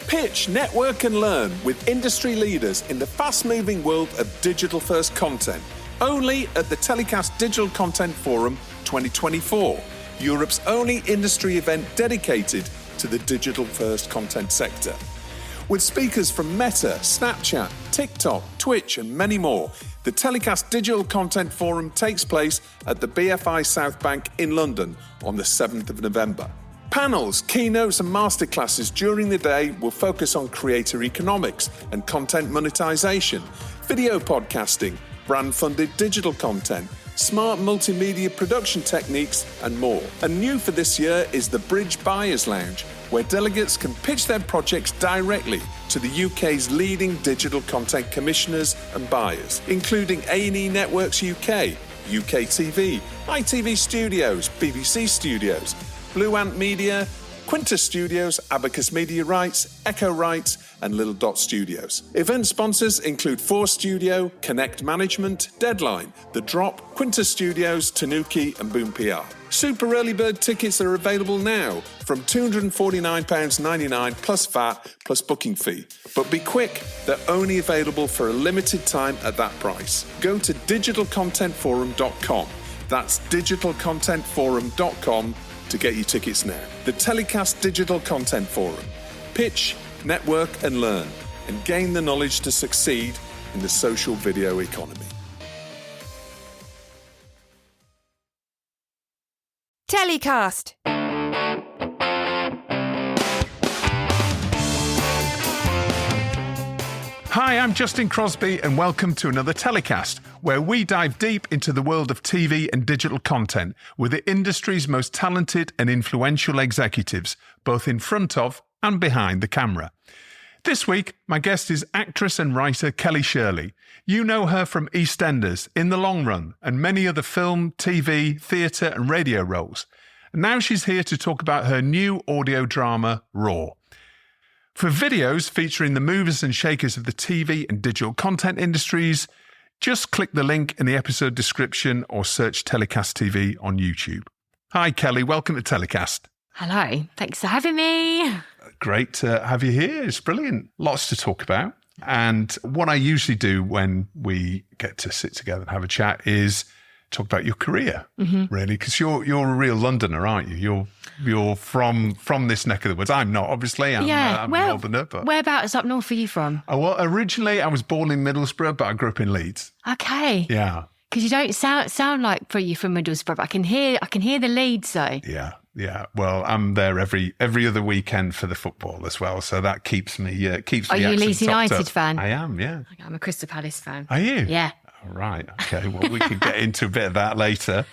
Pitch, network and learn with industry leaders in the fast-moving world of digital-first content. Only at the TellyCast Digital Content Forum 2024, Europe's only industry event dedicated to the digital-first content sector. With speakers from Meta, Snapchat, TikTok, Twitch and many more, the TellyCast Digital Content Forum takes place at the BFI South Bank in London on the 7th of November. Panels, keynotes and masterclasses during the day will focus on creator economics and content monetization, video podcasting, brand-funded digital content, smart multimedia production techniques and more. And new for this year is the Bridge Buyers Lounge, where delegates can pitch their projects directly to the UK's leading digital content commissioners and buyers, including A&E Networks UK, UK TV, ITV Studios, BBC Studios, Blue Ant Media, Quintus Studios, Abacus Media Rights, Echo Rights, and Little Dot Studios. Event sponsors include 4 Studio, Connect Management, Deadline, The Drop, Quintus Studios, Tanuki, and Boom PR. Super early bird tickets are available now from £249.99 plus VAT plus booking fee. But be quick, they're only available for a limited time at that price. Go to digitalcontentforum.com. That's digitalcontentforum.com to get your tickets now. The TellyCast Digital Content Forum. Pitch, network and learn, and gain the knowledge to succeed in the social video economy. TellyCast. Hi, I'm Justin Crosby and welcome to another TellyCast, where we dive deep into the world of TV and digital content with the industry's most talented and influential executives, both in front of and behind the camera. This week, my guest is actress and writer Kellie Shirley. You know her from EastEnders, In the Long Run, and many other film, TV, theatre and radio roles. And now she's here to talk about her new audio drama, Raw. For videos featuring the movers and shakers of the TV and digital content industries, just click the link in the episode description or search TellyCast TV on YouTube. Hi, Kellie. Welcome to TellyCast. Hello. Thanks for having me. Great to have you here. It's brilliant. Lots to talk about. And what I usually do when we get to sit together and have a chat is talk about your career, really, because you're a real Londoner, aren't you? You're from this neck of the woods. I'm not, obviously. I'm a Melbourner. But Whereabouts up north are you from? Well, originally I was born in Middlesbrough, but I grew up in Leeds. Okay. Yeah. Because you don't sound like you from Middlesbrough. But I can hear the Leeds though. Yeah. Well, I'm there every other weekend for the football as well, so that keeps me. Are you a Leeds United fan? I am. Yeah. I'm a Crystal Palace fan. Are you? Yeah. All right. Okay. Well, we can get into a bit of that later.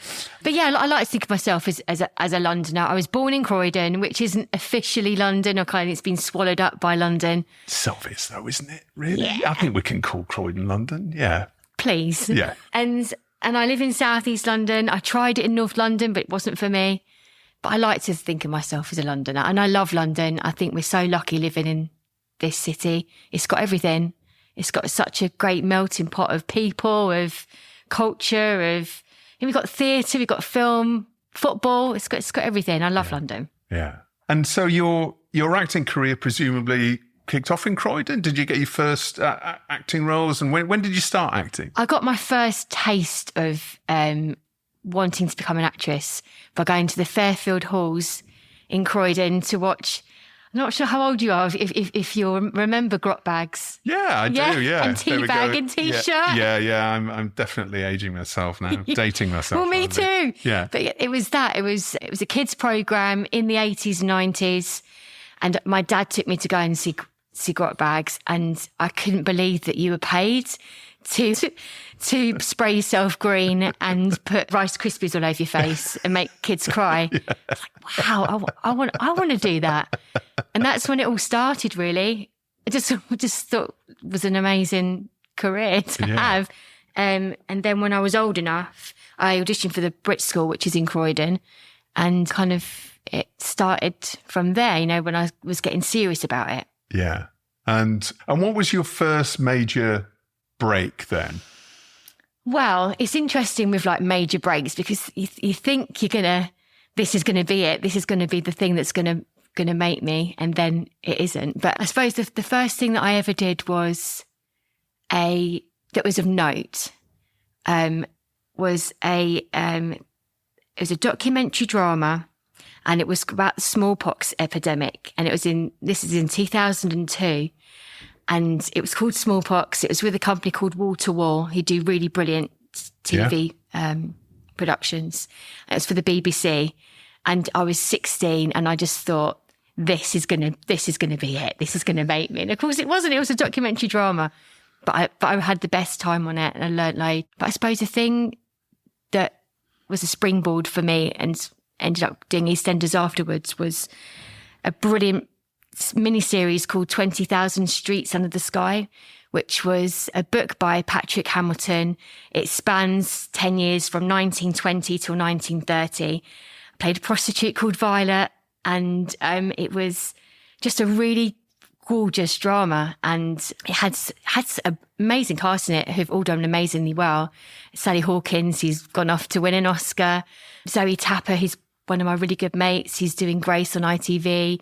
But yeah, I like to think of myself as a Londoner. I was born in Croydon, which isn't officially London. Okay, it's been swallowed up by London. It's obvious though, isn't it? Really? Yeah. I think we can call Croydon London. Yeah. Please. Yeah. And I live in South East London. I tried it in North London, but it wasn't for me. But I like to think of myself as a Londoner. And I love London. I think we're so lucky living in this city. It's got everything. It's got such a great melting pot of people, of culture, we've got theatre, we've got film, football. It's got everything. I love London. Yeah. And so your acting career presumably kicked off in Croydon. Did you get your first acting roles? And when did you start acting? I got my first taste of wanting to become an actress by going to the Fairfield Halls in Croydon to watch. I'm not sure how old you are, if you'll remember Grot Bags. Yeah, I do, yeah. And Teabag and T-shirt. Yeah, I'm definitely aging myself now, dating myself. Well, me too. Yeah. But it was that. It was a kids' programme in the 80s and 90s. And my dad took me to go and see Grot Bags. And I couldn't believe that you were paid to spray yourself green and put Rice Krispies all over your face and make kids cry. Yeah. I was like, wow, I want to do that. And that's when it all started, really. I just thought it was an amazing career to have. And then when I was old enough, I auditioned for the Brit School, which is in Croydon, and kind of it started from there, when I was getting serious about it. Yeah. And what was your first major break then? Well, it's interesting with like major breaks because you think this is going to be it. This is going to be the thing that's going to going to make me, and then it isn't. But I suppose the first thing that I ever did was that was of note, was it was a documentary drama, and it was about the smallpox epidemic, and this is in 2002, and it was called Smallpox. It was with a company called Wall to Wall, who do really brilliant TV productions. It was for the BBC, and I was 16, and I just thought, this is gonna be it. This is gonna make me. And of course, it wasn't. It was a documentary drama, but I had the best time on it, and I learnt loads. But I suppose the thing that was a springboard for me, and ended up doing EastEnders afterwards, was a brilliant mini-series called 20,000 Streets Under the Sky, which was a book by Patrick Hamilton. It spans 10 years from 1920 till 1930. I played a prostitute called Violet, and it was just a really gorgeous drama, and it had an amazing cast in it who've all done amazingly well. Sally Hawkins, who's gone off to win an Oscar. Zoe Tapper, who's one of my really good mates, who's doing Grace on ITV.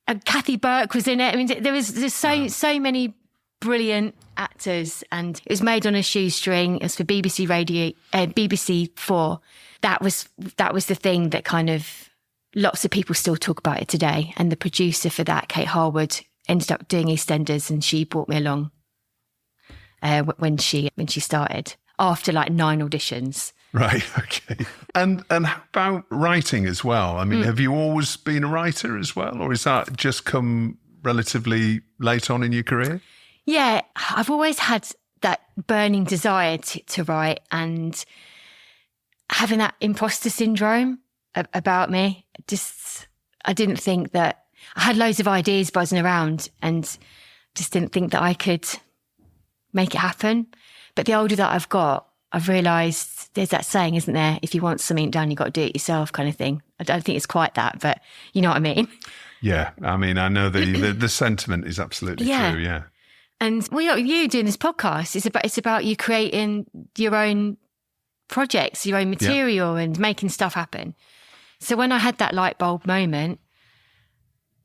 And Kathy Burke was in it. I mean, there's so many brilliant actors, and it was made on a shoestring. It was for BBC Radio, BBC 4. That was the thing that kind of, lots of people still talk about it today. And the producer for that, Kate Harwood, ended up doing EastEnders, and she brought me along when she started, after like 9 auditions. Right, okay. And how about writing as well? I mean, have you always been a writer as well, or has that just come relatively late on in your career? Yeah, I've always had that burning desire to write, and having that imposter syndrome about me. I didn't think that, I had loads of ideas buzzing around, and just didn't think that I could make it happen. But the older that I've got, I've realised there's that saying, isn't there? If you want something done, you've got to do it yourself, kind of thing. I don't think it's quite that, but you know what I mean? Yeah. I mean, I know the sentiment is absolutely true. Yeah. And well, you doing this podcast, it's about you creating your own projects, your own material, and making stuff happen. So when I had that light bulb moment,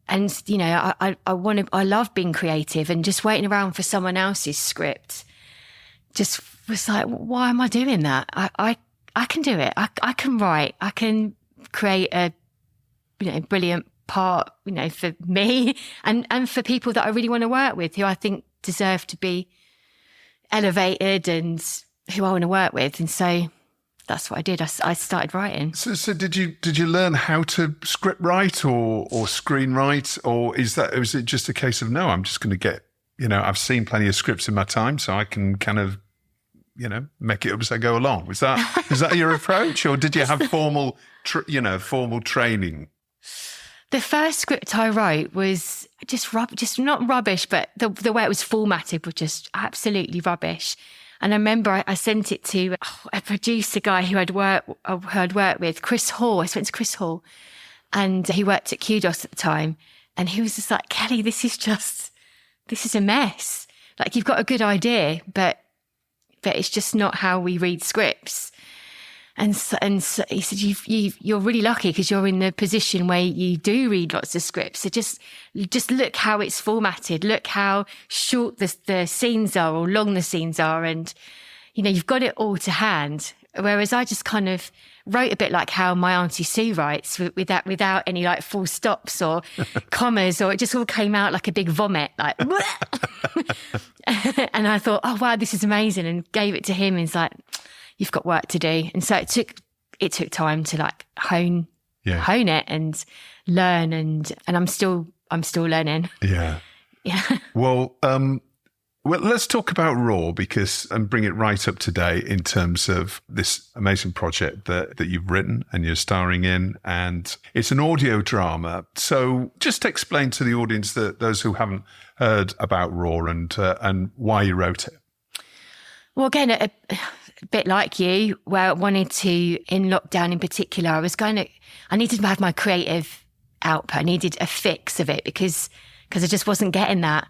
and you know, I love being creative, and just waiting around for someone else's script just was like, why am I doing that? I can do it. I can write. I can create a brilliant part, for me and for people that I really want to work with, who I think deserve to be elevated and who I want to work with. And so that's what I did. I started writing. So did you learn how to script write or screenwrite, or was it just a case of, no, I'm just going to get, I've seen plenty of scripts in my time, so I can kind of, make it up as I go along. Was that your approach, or did you have formal training? The first script I wrote was just not rubbish, but the way it was formatted was just absolutely rubbish. And I remember I sent it to a producer guy who I'd worked with, Chris Hall. I went to Chris Hall, and he worked at Kudos at the time. And he was just like, Kelly, this is a mess. Like, you've got a good idea, but it's just not how we read scripts. And so he said, you're really lucky because you're in the position where you do read lots of scripts. So just look how it's formatted. Look how short the scenes are, or long the scenes are. And, you've got it all to hand. Whereas I just kind of wrote a bit like how my Auntie Sue writes, without any like full stops or commas, or it just all came out like a big vomit, like, and I thought, oh wow, this is amazing, and gave it to him. And he's like, you've got work to do. And so it took time to like hone it and learn, and I'm still learning. Yeah. Yeah. Well, let's talk about Raw, and bring it right up to date in terms of this amazing project that you've written and you're starring in, and it's an audio drama. So just explain to the audience, those who haven't heard about Raw, and why you wrote it. Well, again, a bit like you, where I wanted to, in lockdown in particular, I needed to have my creative output. I needed a fix of it because I just wasn't getting that.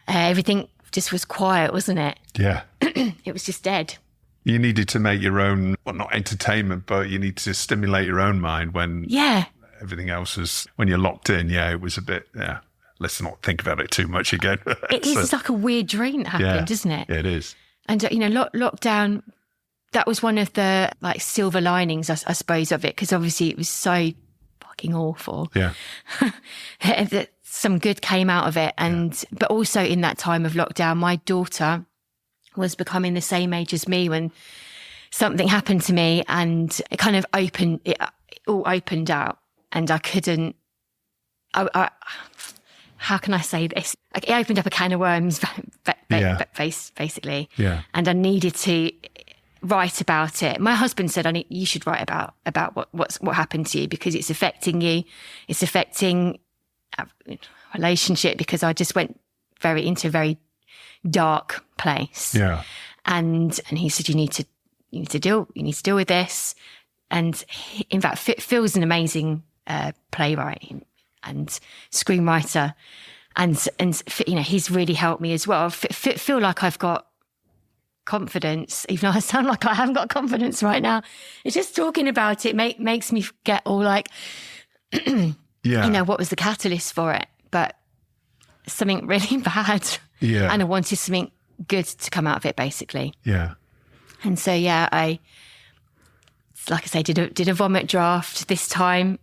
Everything just was quiet, wasn't it? Yeah. It was just dead. You needed to make your own, well, not entertainment, but you need to stimulate your own mind when everything else is, when you're locked in, it was a bit, let's not think about it too much again. It's like a weird dream that happened, isn't it? Yeah, it is. And, lockdown, that was one of the like silver linings, I suppose, of it, because obviously it was so fucking awful. Yeah. That some good came out of it. But also in that time of lockdown, my daughter was becoming the same age as me when something happened to me, and it kind of all opened out, and I couldn't, how can I say this? It opened up a can of worms, basically. Yeah. And I needed to write about it. My husband said, you should write about what happened to you, because it's affecting you. It's affecting our relationship, because I just went into a very dark place. Yeah. And he said, you need to deal with this. And he, in fact, Phil's an amazing playwright and screenwriter, and he's really helped me as well. I feel like I've got confidence, even though I sound like I haven't got confidence right now. It's just talking about it makes me get all like, what was the catalyst for it? But something really bad. Yeah. And I wanted something good to come out of it, basically. Yeah. And so, like I say, did a vomit draft this time,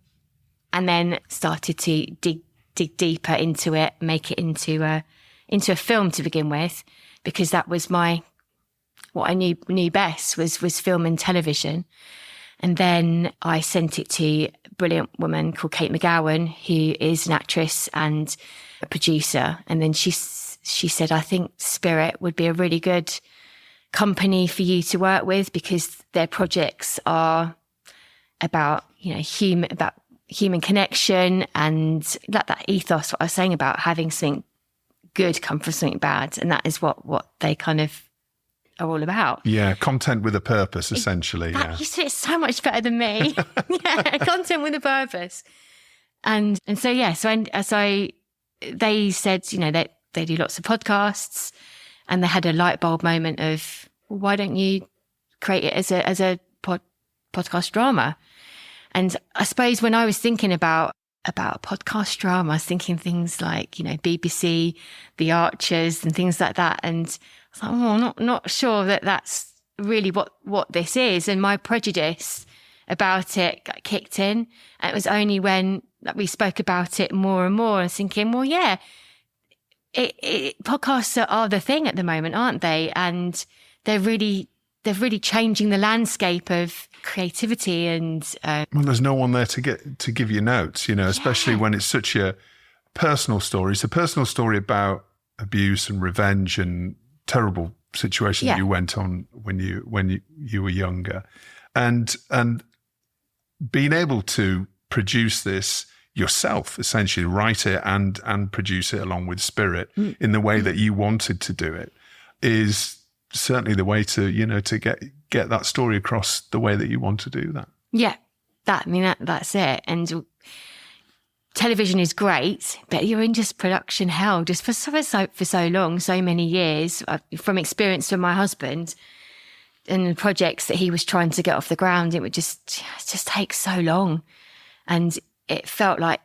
and then started to dig deeper into it, make it into a film to begin with, because that was what I knew best was film and television. And then I sent it to a brilliant woman called Kate McGowan, who is an actress and a producer. And then she said, I think Spirit would be a really good company for you to work with, because their projects are about, human connection, and that ethos, what I was saying about having something good come from something bad. And that is what they kind of are all about. Yeah, content with a purpose, essentially. You said it so much better than me. Content with a purpose. And so they said, that they do lots of podcasts, and they had a light bulb moment of, well, why don't you create it as a podcast drama? And I suppose when I was thinking about a podcast drama, I was thinking things like, BBC, The Archers and things like that. And I was like, not sure that that's really what this is. And my prejudice about it got kicked in. And it was only when we spoke about it more and more, I was thinking, well, yeah, podcasts are the thing at the moment, aren't they? And they're really changing the landscape of creativity. And well, there's no one there to give you notes, especially when it's such a personal story. It's a personal story about abuse and revenge and terrible situation that you went on when you were younger, and being able to produce this yourself, essentially write it and produce it along with Spirit in the way that you wanted to do it, is certainly the way to to get that story across the way that you want to do that. Yeah, that's it. And television is great, but you're in just production hell just for so long, so many years, from experience from my husband and the projects that he was trying to get off the ground. It would just take so long, and it felt like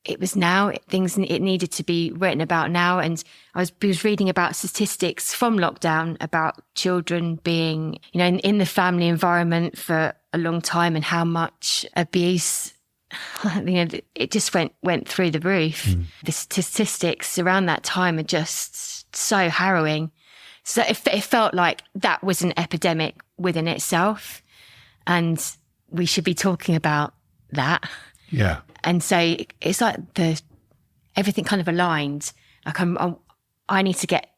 it was now. It needed to be written about now. And I was reading about statistics from lockdown about children being, in the family environment for a long time, and how much abuse, it just went through the roof. The statistics around that time are just so harrowing. So it felt like that was an epidemic within itself, and we should be talking about that. Yeah. And so it's like everything kind of aligned. Like I need to get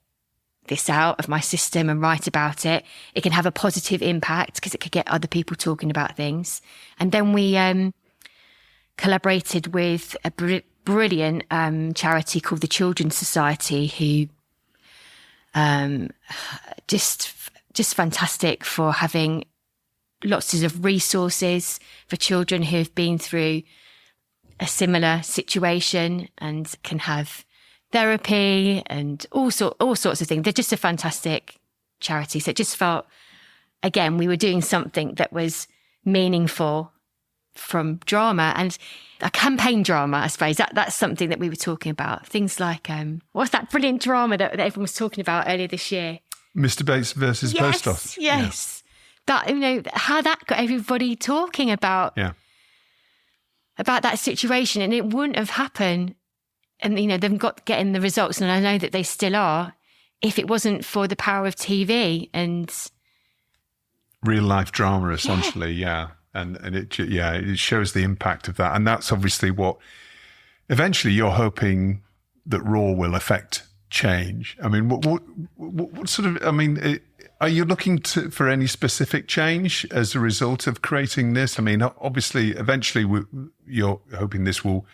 this out of my system and write about it. It can have a positive impact because it could get other people talking about things. And then we collaborated with a brilliant charity called the Children's Society, who just fantastic for having lots of resources for children who have been through a similar situation, and can have therapy and all sorts of things. They're just a fantastic charity. So it just felt, again, we were doing something that was meaningful from drama and a campaign drama, I suppose. That's something that we were talking about. Things like, what's that brilliant drama that everyone was talking about earlier this year? Mr. Bates versus Post Office. Yes. That, how that got everybody talking about that situation, and it wouldn't have happened. And, they've got getting the results, and I know that they still are, if it wasn't for the power of TV and real life drama, essentially. Yeah. And it shows the impact of that. And that's obviously what eventually you're hoping that Raw will affect change. I mean, what sort of, are you looking for any specific change as a result of creating this? I mean, obviously, eventually you're hoping this will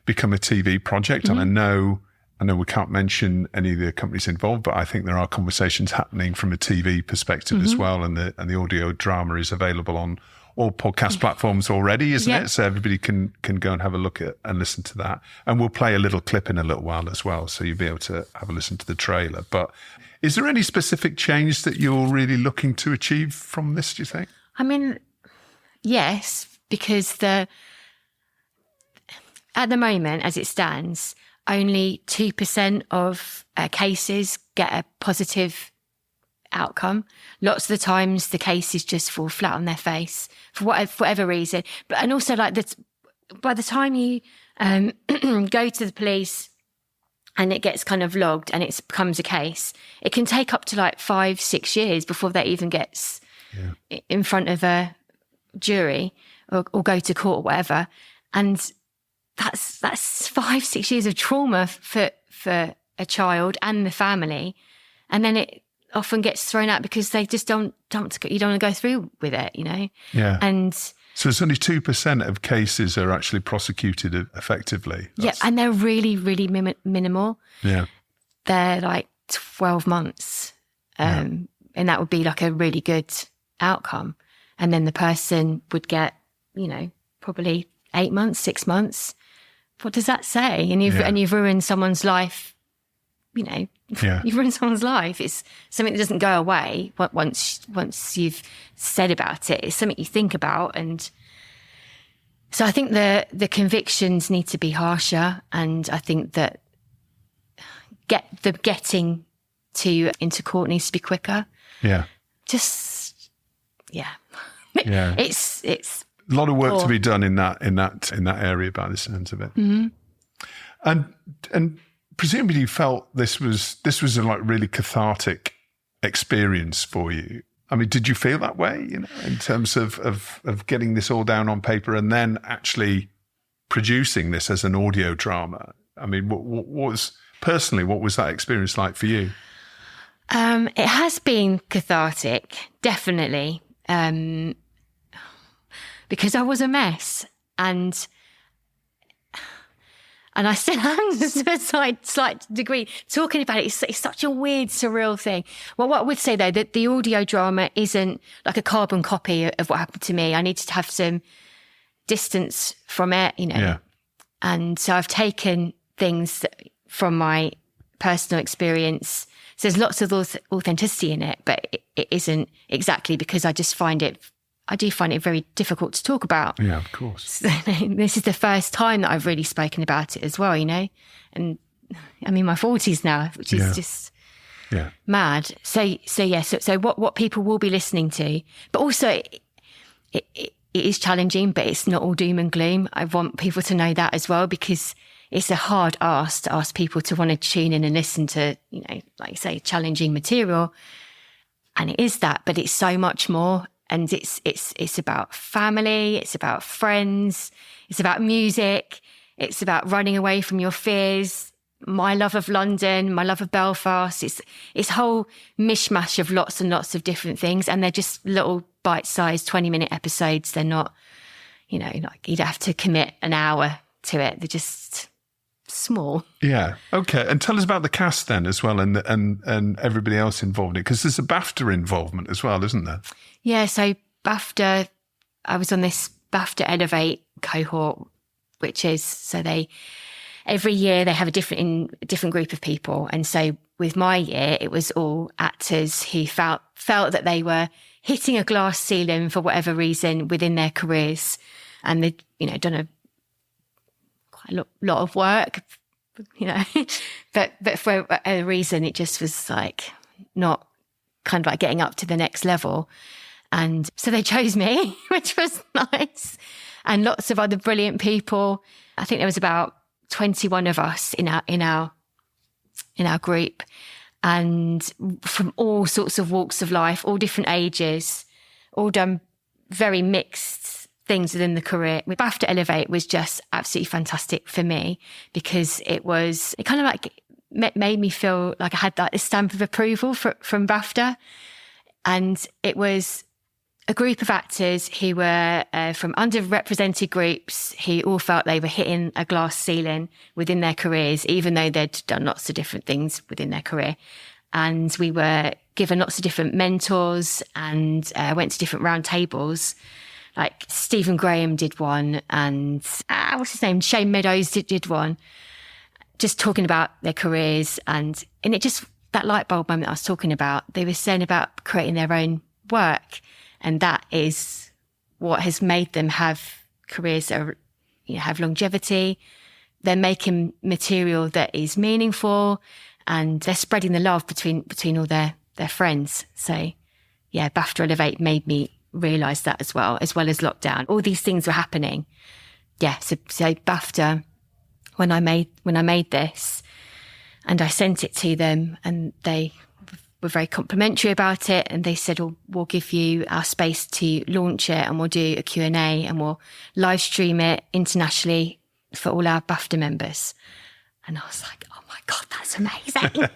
become a TV project. Mm-hmm. And I know we can't mention any of the companies involved, but I think there are conversations happening from a TV perspective as well. And the audio drama is available on all podcast platforms already, isn't it? So everybody can go and have a look at and listen to that. And we'll play a little clip in a little while as well, so you'll be able to have a listen to the trailer. But is there any specific change that you're really looking to achieve from this, do you think? I mean, yes, because at the moment, as it stands, only 2% of cases get a positive outcome. Lots of the times the cases just fall flat on their face for whatever reason. And also, like, by the time you go to the police and it gets kind of logged and it becomes a case, it can take up to like 5-6 years before that even gets in front of a jury or go to court or whatever. And that's 5-6 years of trauma for a child and the family. And then it often gets thrown out because they just you don't want to go through with it, Yeah. And so it's only 2% of cases are actually prosecuted effectively. And they're really, really minimal. Yeah. They're like 12 months. And that would be like a really good outcome. And then the person would get, probably 8 months, 6 months. What does that say? And you've ruined someone's life. You've ruined someone's life. It's something that doesn't go away once you've said about it. It's something you think about. And so I think the convictions need to be harsher. And I think that getting into court needs to be quicker. Yeah. Yeah. It's a lot of work to be done in that area by the sounds of it. Mm-hmm. And presumably you felt this was a like really cathartic experience for you. I mean, did you feel that way, in terms of getting this all down on paper and then actually producing this as an audio drama? I mean, what was that experience like for you? It has been cathartic, definitely, because I was a mess and I still am to a slight degree. Talking about it, it's such a weird, surreal thing. Well, what I would say, though, that the audio drama isn't like a carbon copy of what happened to me. I needed to have some distance from it, Yeah. And so I've taken things from my personal experience. So there's lots of authenticity in it, but it isn't exactly, because I do find it very difficult to talk about. Yeah, of course. So, this is the first time that I've really spoken about it as well, and I'm in my 40s now, which is just mad. So what people will be listening to, but also it is challenging, but it's not all doom and gloom. I want people to know that as well, because it's a hard ask to ask people to want to tune in and listen to, like you say, challenging material. And it is that, but it's so much more. And it's about family, it's about friends, it's about music, it's about running away from your fears, my love of London, my love of Belfast. It's a whole mishmash of lots and lots of different things. And they're just little bite-sized 20-minute episodes. They're not, like you'd have to commit an hour to it. They're just small. Yeah. Okay. And tell us about the cast then as well, and everybody else involved in it, because there's a BAFTA involvement as well, isn't there? Yeah. So BAFTA, I was on this BAFTA Elevate cohort, which is, every year they have a different group of people. And so with my year, it was all actors who felt that they were hitting a glass ceiling for whatever reason within their careers. and they'd, done quite a lot of work, but for a reason, it just was like not kind of like getting up to the next level. And so they chose me, which was nice. And lots of other brilliant people. I think there was about 21 of us in our group, and from all sorts of walks of life, all different ages, all done very mixed things within the career. With BAFTA Elevate was just absolutely fantastic for me, because it kind of like made me feel like I had like this stamp of approval from BAFTA. And it was a group of actors who were from underrepresented groups who all felt they were hitting a glass ceiling within their careers, even though they'd done lots of different things within their career. And we were given lots of different mentors and went to different round tables. Like Stephen Graham did one, and what's his name? Shane Meadows did one, just talking about their careers. And it just, that light bulb moment I was talking about, they were saying about creating their own work. And that is what has made them have careers that are, have longevity. They're making material that is meaningful, and they're spreading the love between all their friends. So, yeah, BAFTA Elevate made me realise that as well as lockdown. All these things were happening. Yeah, so BAFTA, when I made this, and I sent it to them, and they were very complimentary about it, and they said, we'll give you our space to launch it, and we'll do a Q&A, and we'll live stream it internationally for all our BAFTA members. And I was like, oh my God, that's amazing.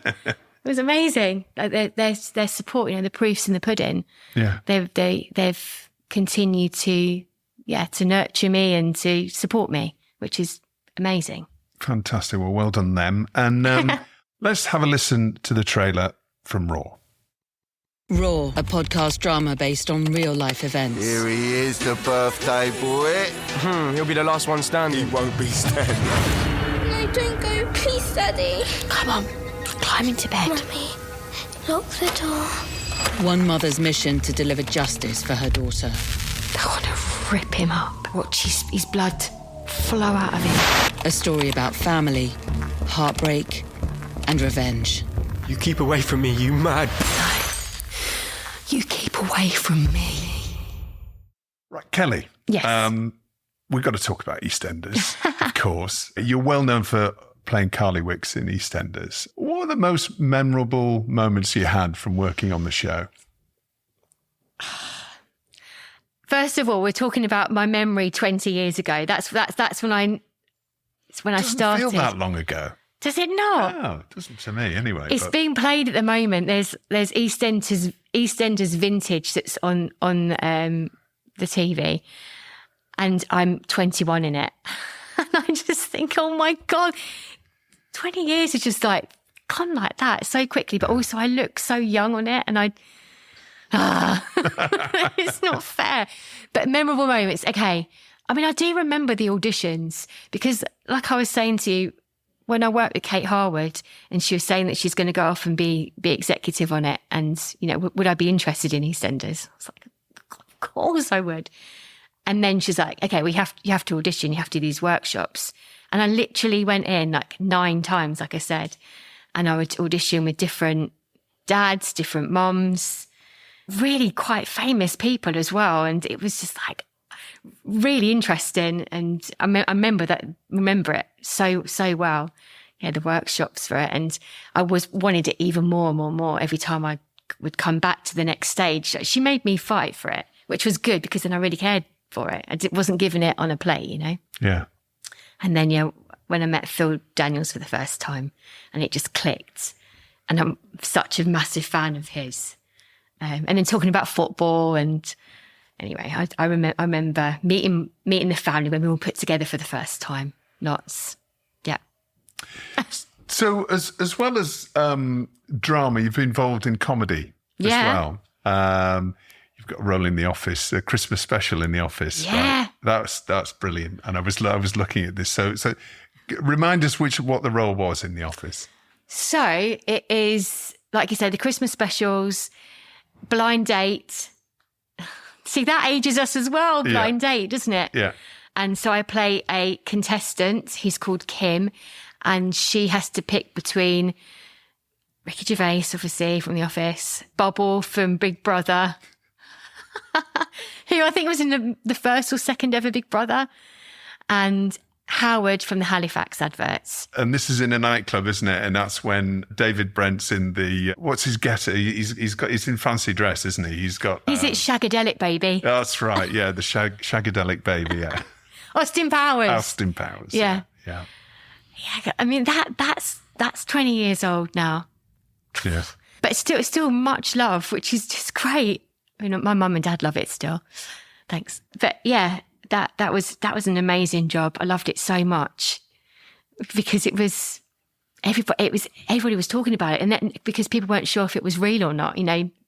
It was amazing. Like their support, the proof's in the pudding. Yeah. They've continued to nurture me and to support me, which is amazing. Fantastic. Well done them. And let's have a listen to the trailer from Raw. Raw, a podcast drama based on real-life events. Here he is, the birthday boy. He'll be the last one standing. He won't be standing. No, don't go. Please, Daddy. Come on, climb into bed. Mummy, lock the door. One mother's mission to deliver justice for her daughter. I want to rip him up. Watch his blood flow out of him. A story about family, heartbreak, and revenge. You keep away from me, you mad. You keep away from me. Right, Kelly. Yes. We've got to talk about EastEnders, of course. You're well known for playing Carly Wicks in EastEnders. What are the most memorable moments you had from working on the show? First of all, we're talking about my memory 20 years ago. That's when I started. Doesn't feel that long ago. Does it not? No, it doesn't to me anyway. It's being played at the moment. There's EastEnders Vintage that's on the TV, and I'm 21 in it. And I just think, oh my God, 20 years is just like gone like that so quickly. But also I look so young on it, and it's not fair. But memorable moments, okay. I mean, I do remember the auditions, because like I was saying to you, when I worked with Kate Harwood, and she was saying that she's going to go off and be executive on it, and, would I be interested in EastEnders? I was like, of course I would. And then she's like, okay, you have to audition, you have to do these workshops. And I literally went in like 9 times, like I said, and I would audition with different dads, different mums, really quite famous people as well. And it was just like really interesting. And I remember it so well. Yeah, the workshops for it. And I wanted it even more and more and more every time I would come back to the next stage. She made me fight for it, which was good, because then I really cared for it. I wasn't giving it on a plate, Yeah. And then, when I met Phil Daniels for the first time, and it just clicked. And I'm such a massive fan of his. And then talking about football, and anyway, I remember meeting the family when we were put together for the first time. Lots, yeah. So as well as drama, you've been involved in comedy as well. You've got a role in The Office, a Christmas special in The Office. Yeah, right? That's brilliant. And I was looking at this. So remind us what the role was in The Office. So it is, like you said, the Christmas specials, Blind Date. See, that ages us as well, Blind Date, doesn't it? Yeah. And so I play a contestant. He's called Kim. And she has to pick between Ricky Gervais, obviously, from The Office, Bubble from Big Brother, who I think was in the first or second ever Big Brother, and Howard from the Halifax adverts. And this is in a nightclub, isn't it? And that's when David Brent's in the, what's his getter? He's in fancy dress, isn't he? He's got... Is it Shagadelic Baby? That's right, yeah, the Shagadelic Baby, yeah. Austin Powers. Austin Powers. Yeah. Yeah. Yeah, I mean, that's 20 years old now. Yeah. But it's still much love, which is just great. I mean, my mum and dad love it still. Thanks. But yeah, that was an amazing job. I loved it so much because everybody was talking about it, and then, because people weren't sure if it was real or not,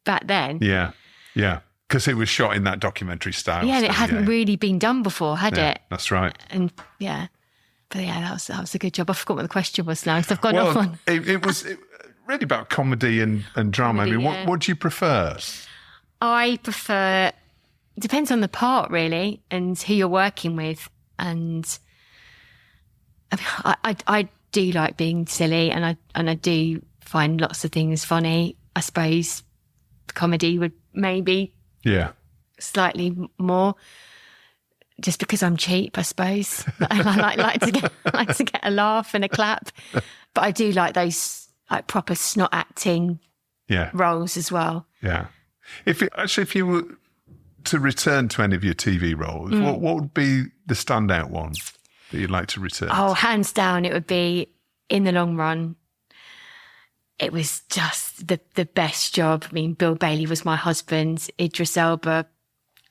back then. Yeah. Yeah. Because it was shot in that documentary style. Yeah, and it hadn't really been done before, had it? That's right. And yeah. But yeah, that was a good job. I forgot what the question was now, so I've gone off on. It was really about comedy and drama. Comedy, I mean, what do you prefer? I prefer, depends on the part really, and who you're working with. And I do like being silly, and I do find lots of things funny. I suppose comedy would maybe slightly more. Just because I'm cheap, I suppose. I like to get a laugh and a clap, but I do like those like proper snot acting roles as well. Yeah. If you were to return to any of your TV roles, what would be the standout one that you'd like to return? Oh, hands down, it would be In the Long Run. It was just the best job. I mean, Bill Bailey was my husband. Idris Elba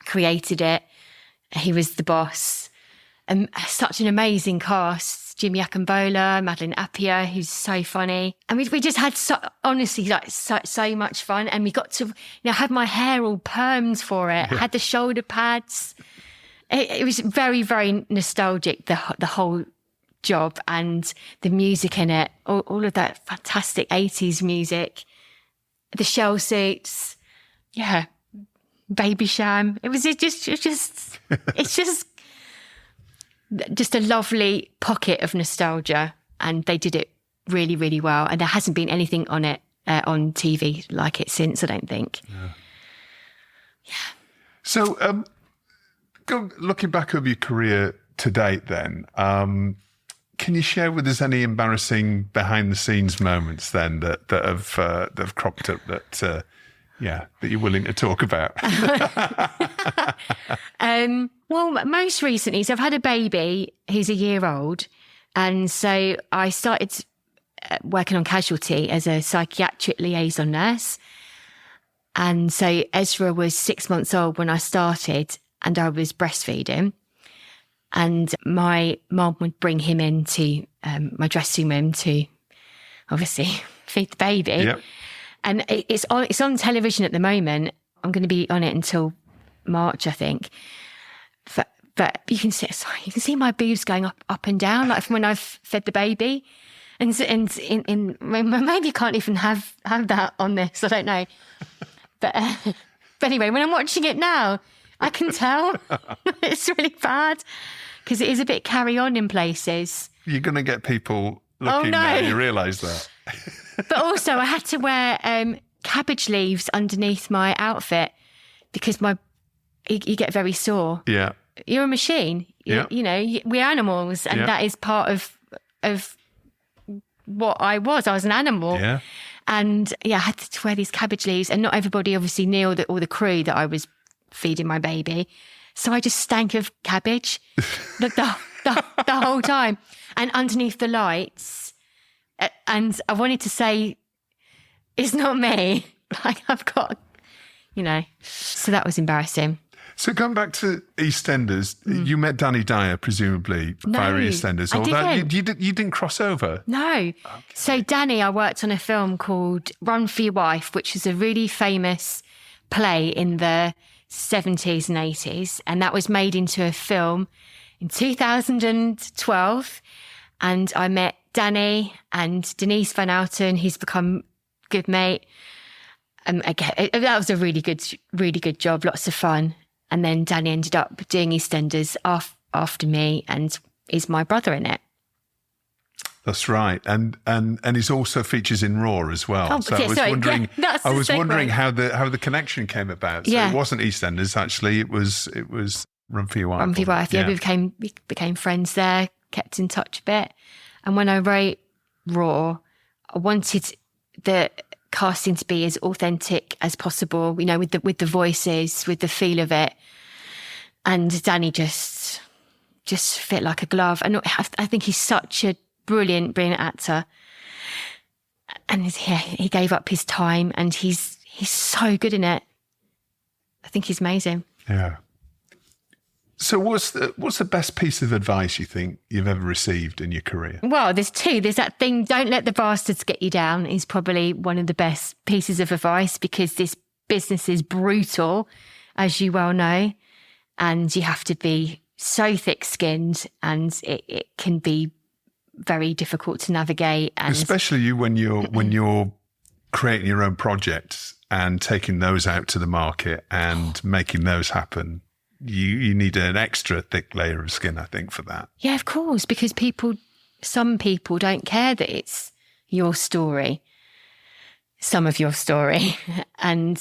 created it. He was the boss. And such an amazing cast. Jimmy Akambola, Madeline Appiah, who's so funny. And we just had honestly so much fun. And we got to have my hair all permed for it. I had the shoulder pads. It was very, very nostalgic, the whole job, and the music in it. All of that fantastic 80s music. The shell suits. Yeah. Baby Sham. It's just a lovely pocket of nostalgia, and they did it really, really well. And there hasn't been anything on it on TV like it since, I don't think. Yeah. So, looking back over your career to date, then, can you share with us any embarrassing behind-the-scenes moments then that have cropped up that you're willing to talk about? Well, most recently, so I've had a baby who's a year old. And so I started working on Casualty as a psychiatric liaison nurse. And so Ezra was 6 months old when I started, and I was breastfeeding. And my mum would bring him into my dressing room to obviously feed the baby. Yep. And it's on television at the moment. I'm going to be on it until March, I think. But you can see my boobs going up and down, like from when I've fed the baby. And maybe you can't even have that on this. I don't know. But anyway, when I'm watching it now, I can tell it's really bad because it is a bit carry on in places. You're going to get people looking now. You realise that. But also, I had to wear cabbage leaves underneath my outfit because you get very sore. Yeah. You're a machine. Yeah. We're animals, and that is part of what I was. I was an animal. Yeah. And I had to wear these cabbage leaves, and not everybody obviously knew, or the crew, that I was feeding my baby. So I just stank of cabbage the whole time, and underneath the lights. And I wanted to say, it's not me. Like, I've got, so that was embarrassing. So going back to EastEnders, you met Danny Dyer, presumably, via EastEnders. I didn't. You didn't cross over? No. Okay. So Danny, I worked on a film called Run for Your Wife, which is a really famous play in the 70s and 80s. And that was made into a film in 2012. And I met Danny and Denise Van Outen, who's become good mate. Again, that was a really good job, lots of fun. And then Danny ended up doing EastEnders after me and is my brother in it. That's right, and it also features in Raw as well. Oh, so yeah, I was sorry. wondering, Yeah, I was the segue. wondering how the connection came about. So Yeah. it wasn't EastEnders actually. It was Run for Your Wife. Run for Your Wife. Yeah, we became friends there, kept in touch a bit. And when I wrote Raw, I wanted the casting to be as authentic as possible. You know, with the voices, with the feel of it. And Danny just fit like a glove. And I think he's such a brilliant actor. And he gave up his time, and he's so good in it. I think he's amazing. Yeah. So what's the best piece of advice you think you've ever received in your career? Well, there's two. There's that thing, don't let the bastards get you down, is probably one of the best pieces of advice, because this business is brutal, as you well know, and you have to be so thick-skinned, and it can be very difficult to navigate. And especially you when you're creating your own projects and taking those out to the market and making those happen. You need an extra thick layer of skin, I think, for that. Yeah, of course, because some people don't care that it's your story, some of your story. And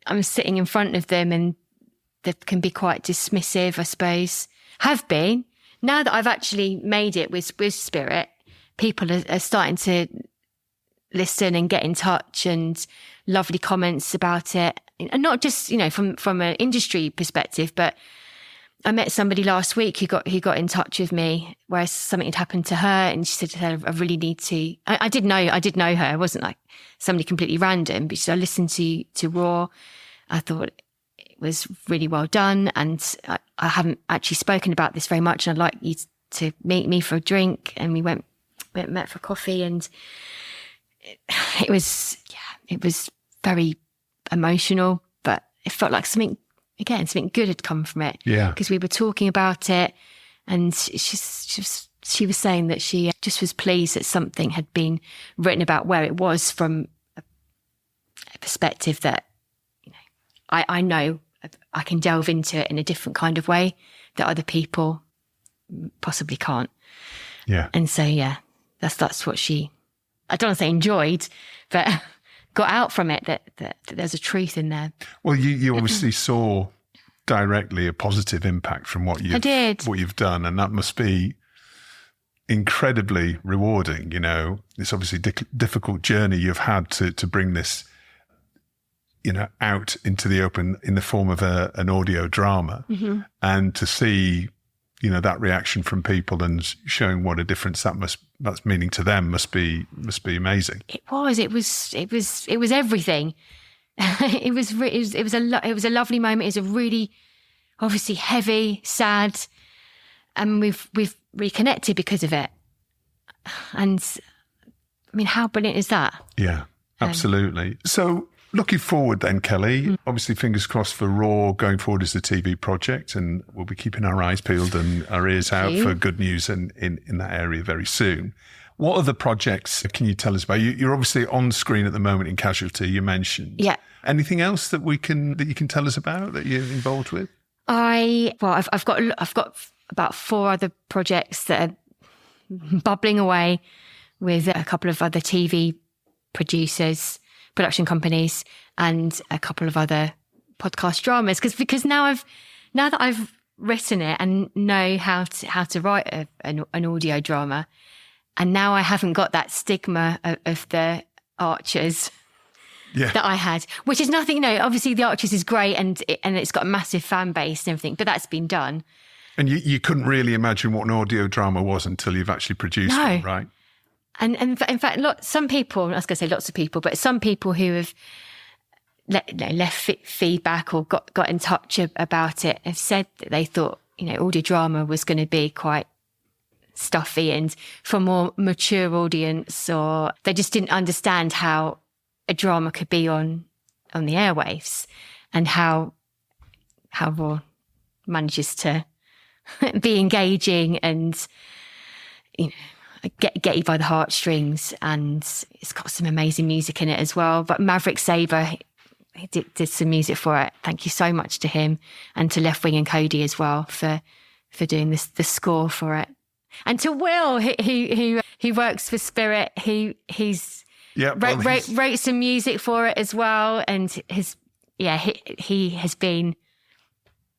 I'm sitting in front of them and they can be quite dismissive, I suppose. Have been. Now that I've actually made it with Spirit, people are starting to listen and get in touch, and lovely comments about it. And not just, you know, from an industry perspective, but I met somebody last week who got in touch with me where something had happened to her, and she said, I really need to. I did know her. It wasn't like somebody completely random, but she said, I listened to Raw. I thought it was really well done, and I haven't actually spoken about this very much, and I'd like you to meet me for a drink. And we met for coffee, and it was very emotional, but it felt like something good had come from it. Yeah. Because we were talking about it, and she was saying that she just was pleased that something had been written about where it was from a perspective that, you know, I know I can delve into it in a different kind of way that other people possibly can't. Yeah. And so, yeah, that's what she, I don't want to say enjoyed, but got out from it, that there's a truth in there. Well, you obviously saw directly a positive impact from what you've done, and that must be incredibly rewarding. You know, it's obviously difficult journey you've had to bring this, you know, out into the open in the form of an audio drama, Mm-hmm. and to see, you know, that reaction from people and showing what a difference that's meaning to them must be amazing. It was everything. it was a lovely moment. It was a really, obviously heavy, sad, and we've reconnected because of it. And I mean, how brilliant is that? Yeah, absolutely. So looking forward then, Kelly, obviously fingers crossed for Raw going forward as a TV project, and we'll be keeping our eyes peeled and our ears out for good news in that area very soon. What other projects can you tell us about? You're obviously on screen at the moment in Casualty, you mentioned. Yeah. Anything else that you can tell us about that you're involved with? I've got about 4 other projects that are bubbling away with a couple of other TV production companies, and a couple of other podcast dramas. Because now that I've written it and know how to write an audio drama, and now I haven't got that stigma of the Archers that I had, which is nothing. No, obviously the Archers is great, and it's got a massive fan base and everything, but that's been done. And you couldn't really imagine what an audio drama was until you've actually produced it, right? And in fact, some people, I was going to say lots of people, but some people who have left feedback or got in touch about it have said that they thought, you know, audio drama was going to be quite stuffy and for a more mature audience, or they just didn't understand how a drama could be on the airwaves, and how Raw manages to be engaging and, you know, get you by the heartstrings. And it's got some amazing music in it as well. But Maverick Sabre, he did some music for it. Thank you so much to him, and to Left Wing and Cody as well for doing the score for it. And to Will, who works for Spirit, he's wrote some music for it as well, and he has been.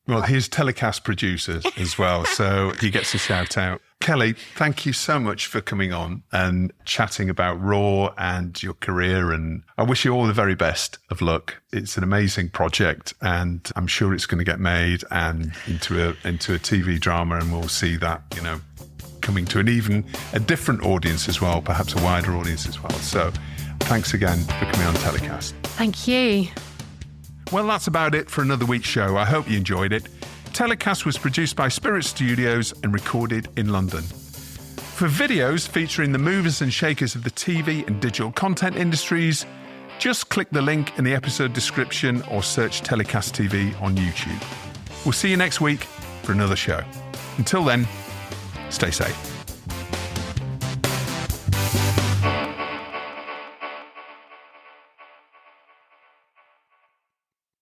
Well, he's TellyCast producer as well, so he gets a shout out. Kellie, thank you so much for coming on and chatting about Raw and your career, and I wish you all the very best of luck. It's an amazing project, and I'm sure it's going to get made and into a TV drama, and we'll see that, coming to a different audience as well, perhaps a wider audience as well. So thanks again for coming on TellyCast. Thank you. Well, that's about it for another week's show. I hope you enjoyed it. TellyCast was produced by Spirit Studios and recorded in London. For videos featuring the movers and shakers of the TV and digital content industries, just click the link in the episode description or search TellyCast TV on YouTube. We'll see you next week for another show. Until then, stay safe.